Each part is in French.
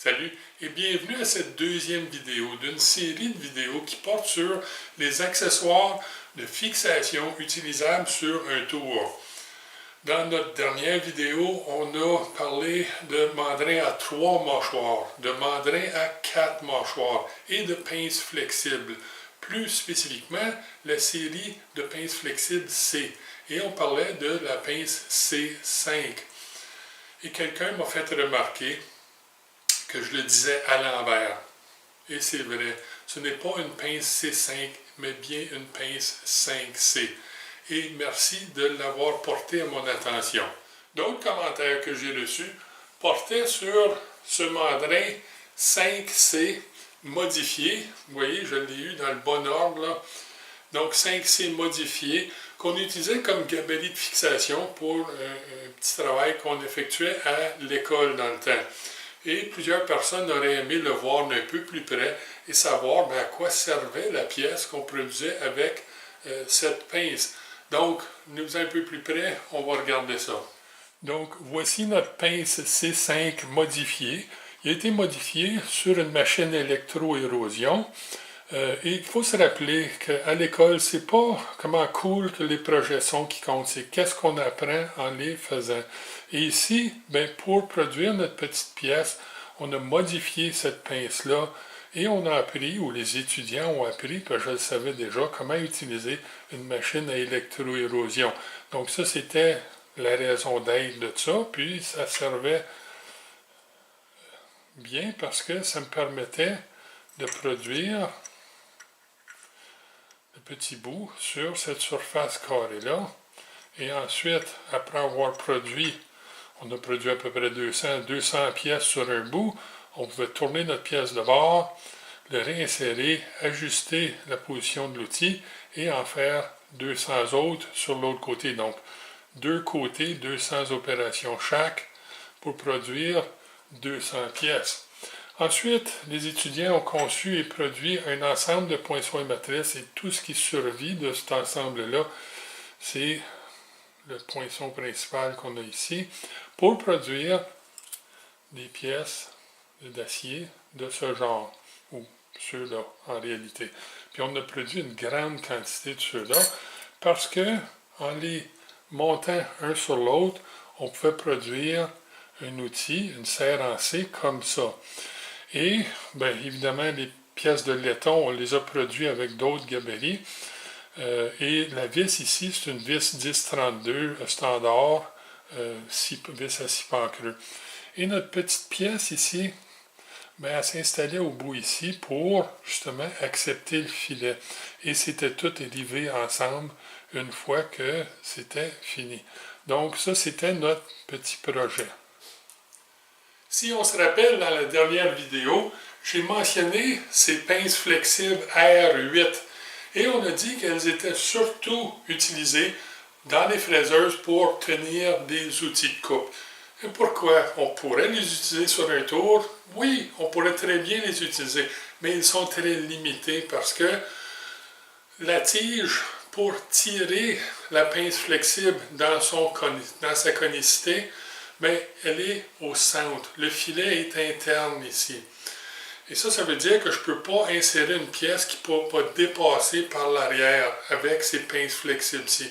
Salut et bienvenue à cette deuxième vidéo d'une série de vidéos qui porte sur les accessoires de fixation utilisables sur un tour. Dans notre dernière vidéo, on a parlé de mandrins à 3 mâchoires, de mandrins à 4 mâchoires et de pinces flexibles. Plus spécifiquement, la série de pinces flexibles C. Et on parlait de la pince C5. Et quelqu'un m'a fait remarquer que je le disais à l'envers. Et c'est vrai, ce n'est pas une pince C5, mais bien une pince 5C. Et merci de l'avoir porté à mon attention. D'autres commentaires que j'ai reçus portaient sur ce mandrin 5C modifié. Vous voyez, je l'ai eu dans le bon ordre, là. Donc 5C modifié, qu'on utilisait comme gabarit de fixation pour un petit travail qu'on effectuait à l'école dans le temps. Et plusieurs personnes auraient aimé le voir d'un peu plus près et savoir à quoi servait la pièce qu'on produisait avec cette pince. Donc, nous un peu plus près, on va regarder ça. Donc, voici notre pince C5 modifiée. Il a été modifié sur une machine électro-érosion. Et il faut se rappeler qu'à l'école, c'est pas comment cool que les projets sont qui comptent, c'est qu'est-ce qu'on apprend en les faisant. Et ici, pour produire notre petite pièce, on a modifié cette pince-là et on a appris, ou les étudiants ont appris, parce que je le savais déjà, comment utiliser une machine à électro-érosion. Donc ça, c'était la raison d'être de ça, puis ça servait bien parce que ça me permettait de produire petit bout sur cette surface carrée-là. Et ensuite, après avoir produit, on a produit à peu près 200 pièces sur un bout, on pouvait tourner notre pièce de bord, le réinsérer, ajuster la position de l'outil et en faire 200 autres sur l'autre côté. Donc, deux côtés, 200 opérations chaque pour produire 200 pièces. Ensuite, les étudiants ont conçu et produit un ensemble de poinçons et matrices et tout ce qui survit de cet ensemble-là, c'est le poinçon principal qu'on a ici, pour produire des pièces d'acier de ce genre, ou ceux-là en réalité. Puis on a produit une grande quantité de ceux-là parce que en les montant un sur l'autre, on pouvait produire un outil, une serre en C comme ça. Et, évidemment, les pièces de laiton, on les a produites avec d'autres gabarits. Et la vis ici, c'est une vis 1032 standard, vis à 6 pans creux. Et notre petite pièce ici, elle s'installait au bout ici pour, justement, accepter le filet. Et c'était tout arrivé ensemble une fois que c'était fini. Donc, ça, c'était notre petit projet. Si on se rappelle, dans la dernière vidéo, j'ai mentionné ces pinces flexibles R8 et on a dit qu'elles étaient surtout utilisées dans les fraiseuses pour tenir des outils de coupe. Et pourquoi? On pourrait les utiliser sur un tour? Oui, on pourrait très bien les utiliser, mais ils sont très limités parce que la tige, pour tirer la pince flexible dans sa conicité, elle est au centre. Le filet est interne ici. Et ça veut dire que je ne peux pas insérer une pièce qui ne peut pas dépasser par l'arrière avec ces pinces flexibles-ci.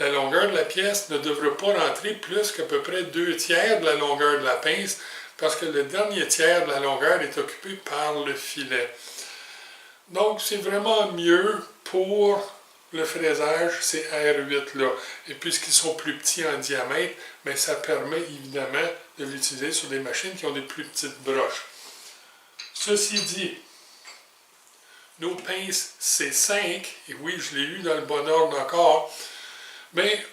La longueur de la pièce ne devrait pas rentrer plus qu'à peu près 2/3 de la longueur de la pince parce que le dernier tiers de la longueur est occupé par le filet. Donc, c'est vraiment mieux pour le fraisage, ces R8-là. Et puisqu'ils sont plus petits en diamètre, ça permet évidemment de l'utiliser sur des machines qui ont des plus petites broches. Ceci dit, nos pinces C5, et oui, je l'ai eu dans le bon ordre encore,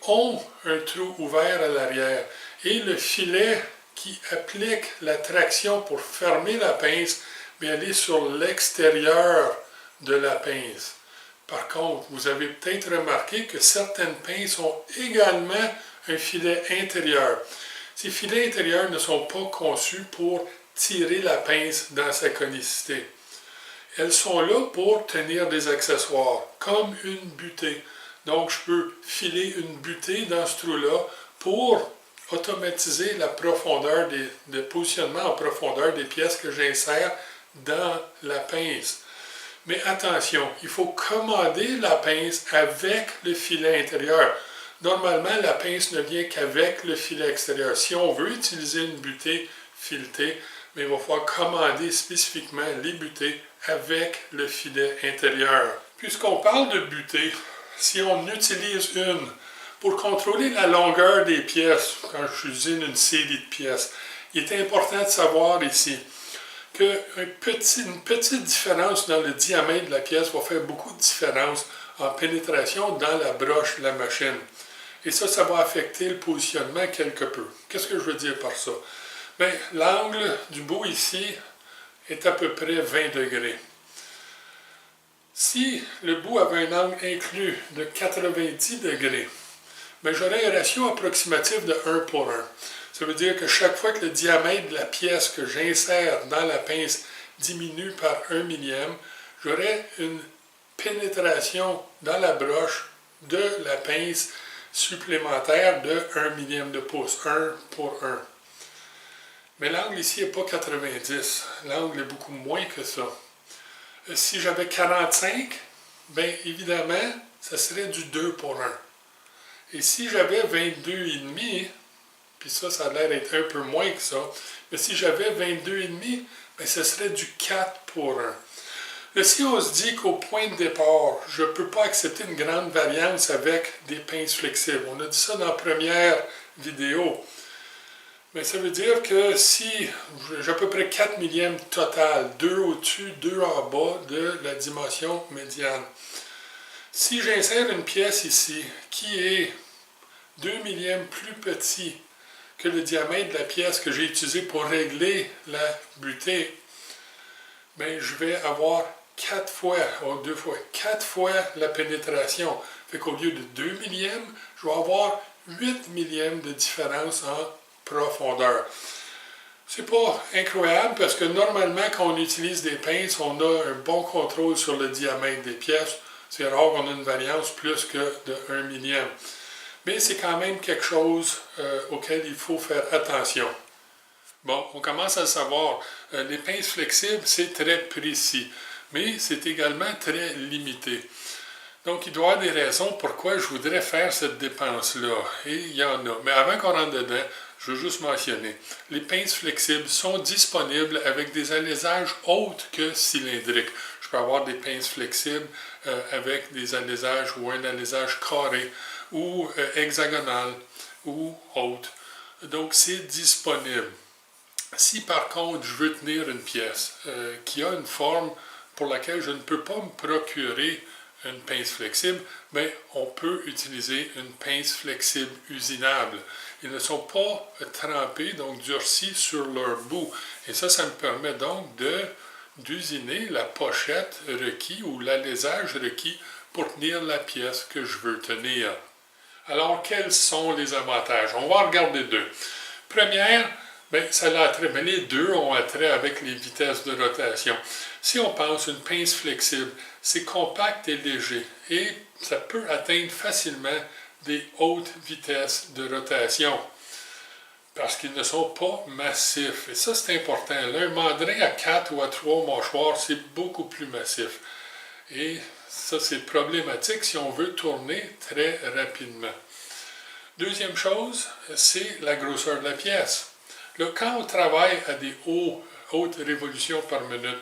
ont un trou ouvert à l'arrière. Et le filet qui applique la traction pour fermer la pince, elle est sur l'extérieur de la pince. Par contre, vous avez peut-être remarqué que certaines pinces ont également un filet intérieur. Ces filets intérieurs ne sont pas conçus pour tirer la pince dans sa conicité. Elles sont là pour tenir des accessoires, comme une butée. Donc, je peux filer une butée dans ce trou-là pour automatiser la profondeur le positionnement en profondeur des pièces que j'insère dans la pince. Mais attention, il faut commander la pince avec le filet intérieur. Normalement, la pince ne vient qu'avec le filet extérieur. Si on veut utiliser une butée filetée, mais il va falloir commander spécifiquement les butées avec le filet intérieur. Puisqu'on parle de butée, si on utilise une pour contrôler la longueur des pièces, quand j'utilise une série de pièces, il est important de savoir ici qu'une petite différence dans le diamètre de la pièce va faire beaucoup de différence en pénétration dans la broche de la machine. Et ça va affecter le positionnement quelque peu. Qu'est-ce que je veux dire par ça? Bien, l'angle du bout ici est à peu près 20 degrés. Si le bout avait un angle inclus de 90 degrés, bien, j'aurais un ratio approximatif de 1 pour 1. Ça veut dire que chaque fois que le diamètre de la pièce que j'insère dans la pince diminue par 1 millième, j'aurai une pénétration dans la broche de la pince supplémentaire de 1 millième de pouce, 1 pour 1. Mais l'angle ici n'est pas 90, l'angle est beaucoup moins que ça. Si j'avais 45, bien évidemment, ça serait du 2 pour 1. Et si j'avais 22,5, puis ça a l'air d'être un peu moins que ça, mais si j'avais 22,5, bien ce serait du 4 pour 1. Là, si on se dit qu'au point de départ, je ne peux pas accepter une grande variance avec des pinces flexibles. On a dit ça dans la première vidéo. Mais ça veut dire que si j'ai à peu près 4 millièmes total, 2 au-dessus, 2 en bas de la dimension médiane. Si j'insère une pièce ici qui est 2 millièmes plus petit que le diamètre de la pièce que j'ai utilisée pour régler la butée, bien, je vais avoir 4 fois la pénétration. Fait qu'au lieu de 2 millièmes, je vais avoir 8 millièmes de différence en profondeur. C'est pas incroyable parce que normalement, quand on utilise des pinces, on a un bon contrôle sur le diamètre des pièces. C'est rare qu'on ait une variance plus que de 1 millième. Mais c'est quand même quelque chose auquel il faut faire attention. Bon, on commence à le savoir. Les pinces flexibles, c'est très précis, mais c'est également très limité. Donc, il doit y avoir des raisons pourquoi je voudrais faire cette dépense-là. Et il y en a. Mais avant qu'on rentre dedans, je veux juste mentionner, les pinces flexibles sont disponibles avec des alaisages autres que cylindriques. Je peux avoir des pinces flexibles avec des alaisages ou un alaisage carré ou hexagonal ou autre. Donc, c'est disponible. Si par contre, je veux tenir une pièce qui a une forme pour laquelle je ne peux pas me procurer une pince flexible, bien, on peut utiliser une pince flexible usinable. Ils ne sont pas trempés, donc durcis sur leur bout. Et ça me permet donc d'usiner la pochette requise ou l'alésage requis pour tenir la pièce que je veux tenir. Alors, quels sont les avantages? On va en regarder deux. Première, bien, ça a attrait, mais les deux ont attrait avec les vitesses de rotation. Si on pense une pince flexible, c'est compact et léger et ça peut atteindre facilement des hautes vitesses de rotation parce qu'ils ne sont pas massifs. Et ça, c'est important. Là, un mandrin à 4 ou à 3 mâchoires, c'est beaucoup plus massif. Et ça, c'est problématique si on veut tourner très rapidement. Deuxième chose, c'est la grosseur de la pièce. Là, quand on travaille à des hautes révolutions par minute,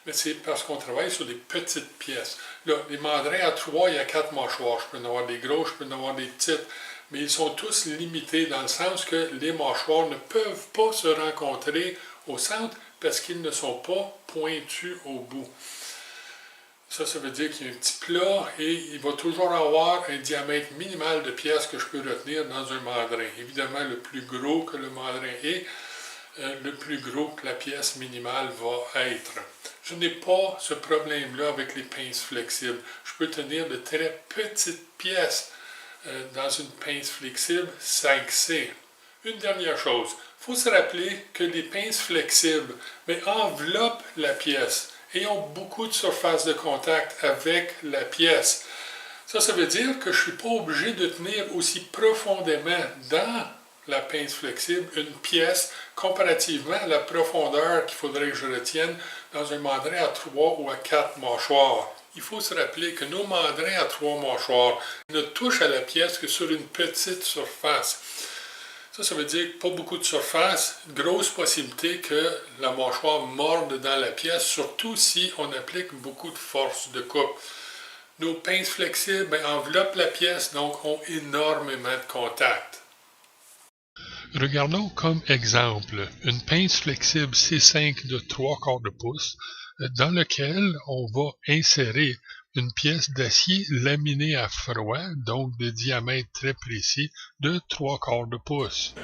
mais c'est parce qu'on travaille sur des petites pièces. Là, les mandrins à 3 et à 4 mâchoires, je peux en avoir des gros, je peux en avoir des petites, mais ils sont tous limités dans le sens que les mâchoires ne peuvent pas se rencontrer au centre parce qu'ils ne sont pas pointus au bout. Ça veut dire qu'il y a un petit plat et il va toujours avoir un diamètre minimal de pièces que je peux retenir dans un mandrin. Évidemment, le plus gros que le mandrin est, le plus gros que la pièce minimale va être. Je n'ai pas ce problème-là avec les pinces flexibles. Je peux tenir de très petites pièces dans une pince flexible 5C. Une dernière chose, il faut se rappeler que les pinces flexibles enveloppent la pièce et ont beaucoup de surface de contact avec la pièce. Ça veut dire que je ne suis pas obligé de tenir aussi profondément dans la pince flexible une pièce comparativement à la profondeur qu'il faudrait que je retienne dans un mandrin à 3 ou à 4 mâchoires. Il faut se rappeler que nos mandrins à 3 mâchoires ne touchent à la pièce que sur une petite surface. Ça veut dire pas beaucoup de surface, grosse possibilité que la mâchoire morde dans la pièce, surtout si on applique beaucoup de force de coupe. Nos pinces flexibles enveloppent la pièce, donc ont énormément de contact. Regardons comme exemple une pince flexible C5 de 3/4 de pouce dans lequel on va insérer une pièce d'acier laminé à froid, donc de diamètre très précis, de 3/4 de pouce.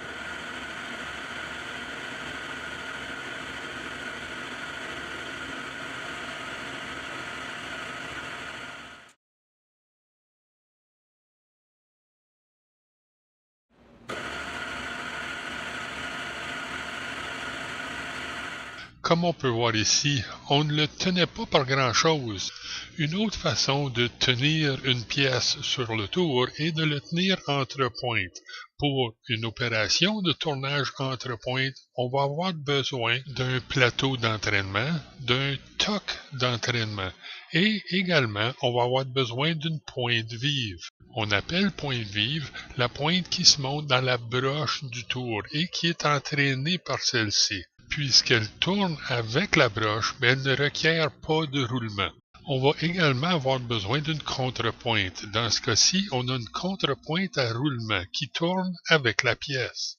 Comme on peut voir ici, on ne le tenait pas par grand-chose. Une autre façon de tenir une pièce sur le tour est de le tenir entre pointes. Pour une opération de tournage entre pointes, on va avoir besoin d'un plateau d'entraînement, d'un toc d'entraînement et également on va avoir besoin d'une pointe vive. On appelle pointe vive la pointe qui se monte dans la broche du tour et qui est entraînée par celle-ci. Puisqu'elle tourne avec la broche, mais elle ne requiert pas de roulement. On va également avoir besoin d'une contrepointe. Dans ce cas-ci, on a une contrepointe à roulement qui tourne avec la pièce.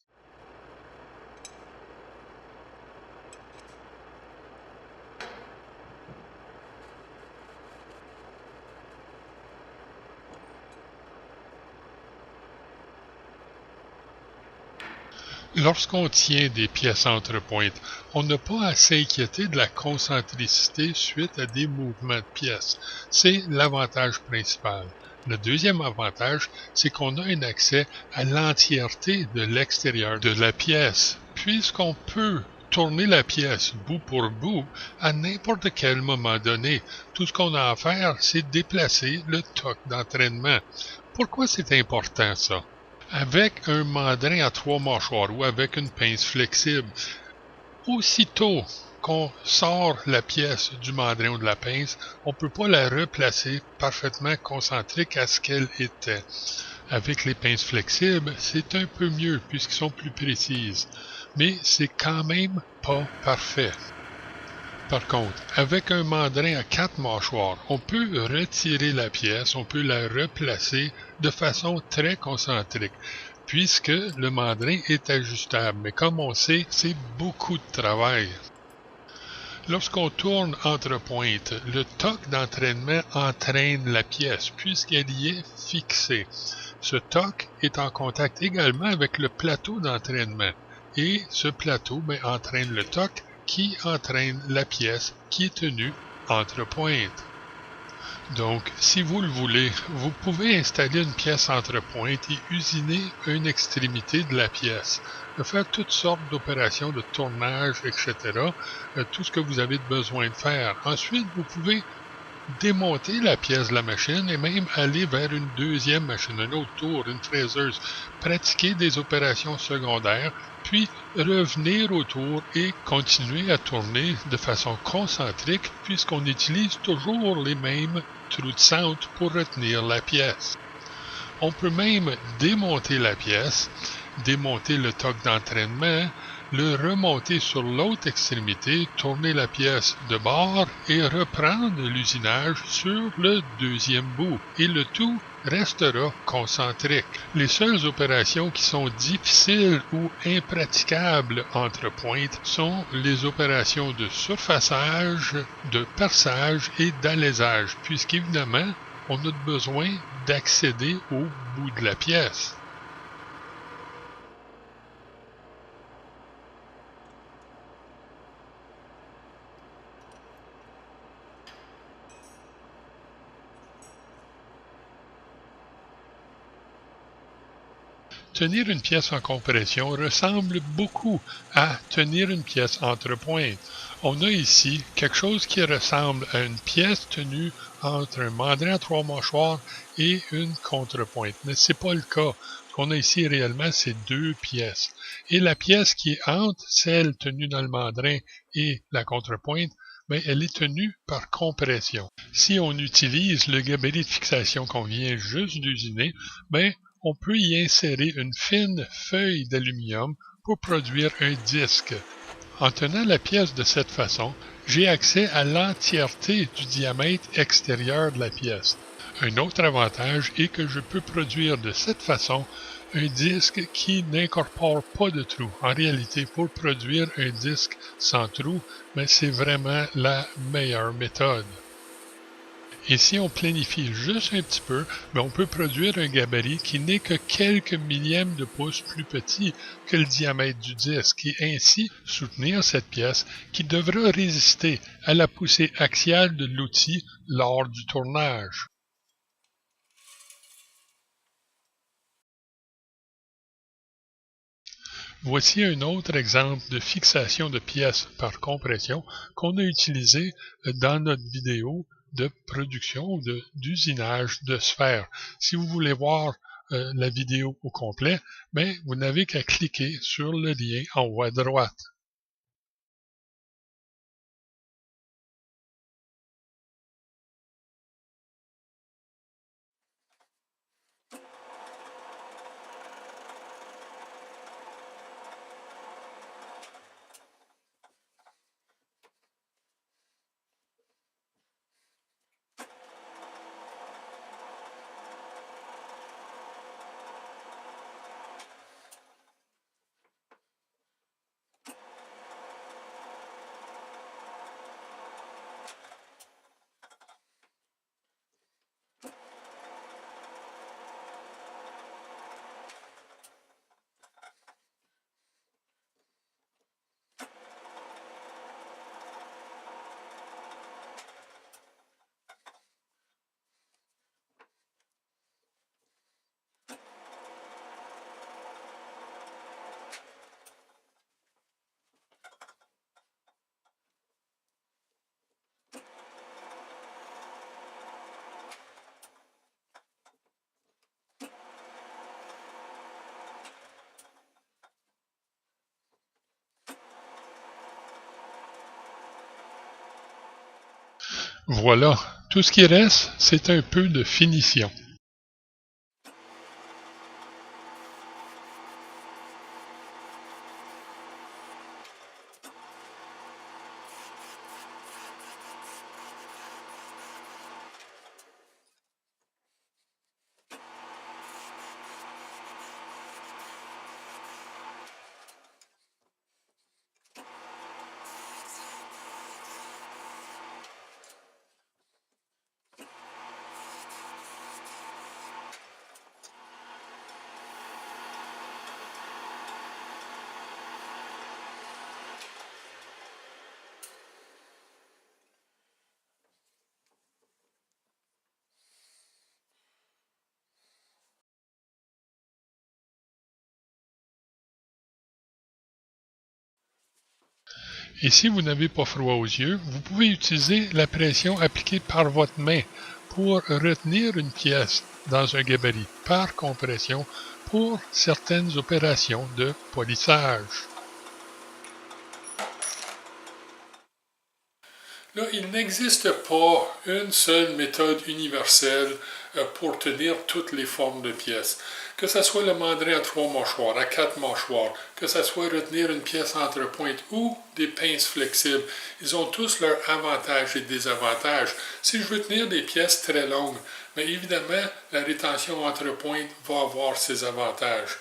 Lorsqu'on tient des pièces entre pointes, on n'a pas à s'inquiéter de la concentricité suite à des mouvements de pièces. C'est l'avantage principal. Le deuxième avantage, c'est qu'on a un accès à l'entièreté de l'extérieur de la pièce, puisqu'on peut tourner la pièce bout pour bout à n'importe quel moment donné. Tout ce qu'on a à faire, c'est déplacer le toc d'entraînement. Pourquoi c'est important ça? Avec un mandrin à 3 mâchoires ou avec une pince flexible, aussitôt qu'on sort la pièce du mandrin ou de la pince, on ne peut pas la replacer parfaitement concentrique à ce qu'elle était. Avec les pinces flexibles, c'est un peu mieux puisqu'elles sont plus précises, mais c'est quand même pas parfait. Par contre, avec un mandrin à 4 mâchoires, on peut retirer la pièce, on peut la replacer de façon très concentrique, puisque le mandrin est ajustable. Mais comme on sait, c'est beaucoup de travail. Lorsqu'on tourne entre pointes, le toc d'entraînement entraîne la pièce, puisqu'elle y est fixée. Ce toc est en contact également avec le plateau d'entraînement, et ce plateau entraîne le toc qui entraîne la pièce qui est tenue entre pointes. Donc, si vous le voulez, vous pouvez installer une pièce entre pointes et usiner une extrémité de la pièce. Faire toutes sortes d'opérations de tournage, etc. Tout ce que vous avez besoin de faire. Ensuite, vous pouvez démonter la pièce de la machine et même aller vers une deuxième machine, un autre tour, une fraiseuse, pratiquer des opérations secondaires, puis revenir au tour et continuer à tourner de façon concentrique puisqu'on utilise toujours les mêmes trous de centre pour retenir la pièce. On peut même démonter la pièce, démonter le toc d'entraînement, le remonter sur l'autre extrémité, tourner la pièce de bord et reprendre l'usinage sur le deuxième bout. Et le tout restera concentrique. Les seules opérations qui sont difficiles ou impraticables entre pointes sont les opérations de surfaçage, de perçage et d'alésage, puisqu'évidemment, on a besoin d'accéder au bout de la pièce. Tenir une pièce en compression ressemble beaucoup à tenir une pièce entre pointes. On a ici quelque chose qui ressemble à une pièce tenue entre un mandrin à 3 mâchoires et une contrepointe, mais ce n'est pas le cas. Ce qu'on a ici réellement, c'est deux pièces. Et la pièce qui est entre celle tenue dans le mandrin et la contrepointe, ben, elle est tenue par compression. Si on utilise le gabarit de fixation qu'on vient juste d'usiner, ben, on peut y insérer une fine feuille d'aluminium pour produire un disque. En tenant la pièce de cette façon, j'ai accès à l'entièreté du diamètre extérieur de la pièce. Un autre avantage est que je peux produire de cette façon un disque qui n'incorpore pas de trou. En réalité, pour produire un disque sans trou, ben, c'est vraiment la meilleure méthode. Et si on planifie juste un petit peu, ben on peut produire un gabarit qui n'est que quelques millièmes de pouce plus petit que le diamètre du disque et ainsi soutenir cette pièce qui devra résister à la poussée axiale de l'outil lors du tournage. Voici un autre exemple de fixation de pièces par compression qu'on a utilisé dans notre vidéo de production ou d'usinage de sphères. Si vous voulez voir la vidéo au complet, ben, vous n'avez qu'à cliquer sur le lien en haut à droite. Voilà, tout ce qui reste, c'est un peu de finition. Et si vous n'avez pas froid aux yeux, vous pouvez utiliser la pression appliquée par votre main pour retenir une pièce dans un gabarit par compression pour certaines opérations de polissage. Là, il n'existe pas une seule méthode universelle pour tenir toutes les formes de pièces. Que ce soit le mandrin à 3 mâchoires, à 4 mâchoires, que ce soit retenir une pièce entre pointes ou des pinces flexibles, ils ont tous leurs avantages et désavantages. Si je veux tenir des pièces très longues, mais évidemment, la rétention entre pointes va avoir ses avantages.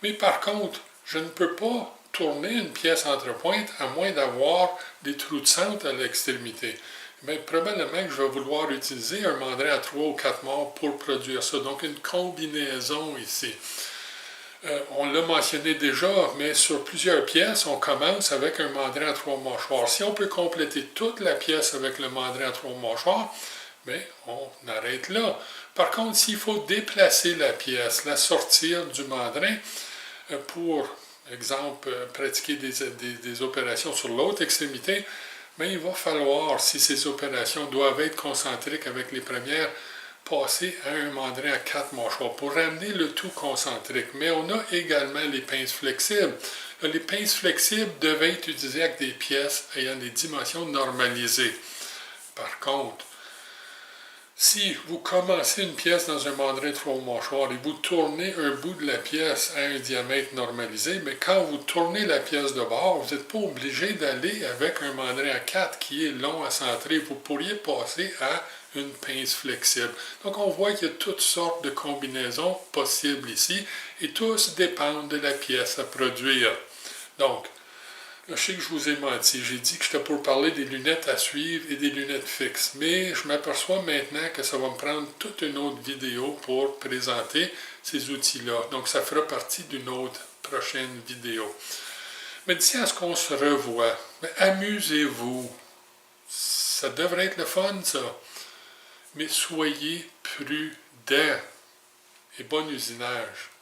Mais par contre, je ne peux pas tourner une pièce entre pointes à moins d'avoir des trous de centre à l'extrémité. Mais probablement que je vais vouloir utiliser un mandrin à 3 ou 4 morts pour produire ça. Donc une combinaison ici. On l'a mentionné déjà, mais sur plusieurs pièces, on commence avec un mandrin à 3 mâchoires. Si on peut compléter toute la pièce avec le mandrin à 3 mâchoires, bien, on arrête là. Par contre, s'il faut déplacer la pièce, la sortir du mandrin pour, exemple, pratiquer des opérations sur l'autre extrémité, mais il va falloir, si ces opérations doivent être concentriques avec les premières, passer à un mandrin à 4 mâchoires pour ramener le tout concentrique. Mais on a également les pinces flexibles. Les pinces flexibles devaient être utilisées avec des pièces ayant des dimensions normalisées. Par contre, si vous commencez une pièce dans un mandrin 3 mâchoires et vous tournez un bout de la pièce à un diamètre normalisé, mais quand vous tournez la pièce de bord, vous n'êtes pas obligé d'aller avec un mandrin à 4 qui est long à centrer. Vous pourriez passer à une pince flexible. Donc on voit qu'il y a toutes sortes de combinaisons possibles ici et tous dépendent de la pièce à produire. Donc, là, je sais que je vous ai menti. J'ai dit que j'étais pour parler des lunettes à suivre et des lunettes fixes. Mais je m'aperçois maintenant que ça va me prendre toute une autre vidéo pour présenter ces outils-là. Donc, ça fera partie d'une autre prochaine vidéo. Mais d'ici à ce qu'on se revoit, amusez-vous. Ça devrait être le fun, ça. Mais soyez prudents et bon usinage.